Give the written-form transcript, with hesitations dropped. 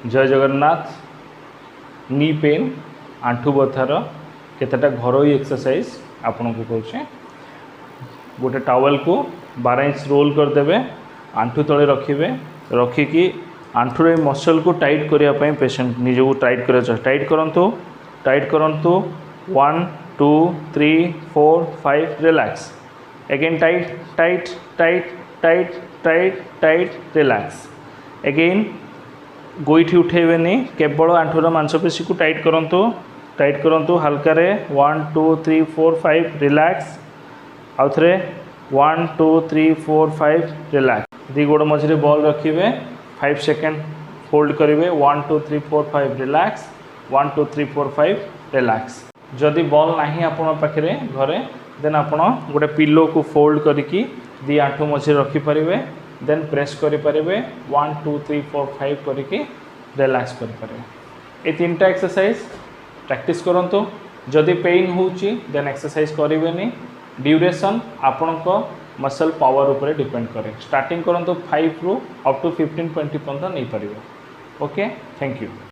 जय Jagannath. Knee pain आंठू Bathar केतेटा घरोई exercise आपन को कहूँ। गोटे टावल को 12 इंच रोल करदे, आंठू तले रखिए, रखिकी आंठूर मसल को टाइट करने पेशेंट निजक टाइट कर टाइट करंतु, टाइट करंतु 1 2 3 4 5 relax again tight tight tight tight tight tight relax again गोईठी उठेबेनी केवल आंठूर मांसपेशी को टाइट करंतु हल्का रे 1 2 3 4 5 रिलैक्स आउ थे 1 2 3 4 5 रिलैक्स दी गोड़ मझे बॉल रखिए 5 सेकेंड होल्ड करेंगे 1 2 3 4 5 रिलैक्स 1 2 3 4 5 रिलैक्स। जदि बॉल नहीं आपण पाखे घरे देन आपण गोटे पिलो को फोल्ड करके दी आंठू मझे रखिपारे देन प्रेस करें 1 2 3 4 5 करके रिलैक्स करें। ये 3टा एक्सरसाइज प्रैक्टिस करंतु। जदि पेन होची देन एक्सरसाइज करेंगे। ड्यूरेशन आपण मसल पावर उपरे डिपेंड करे। स्टार्टिंग करंतु 5 रु अप टू 15-20 पर्यंत नहीं पारे। Okay, thank you.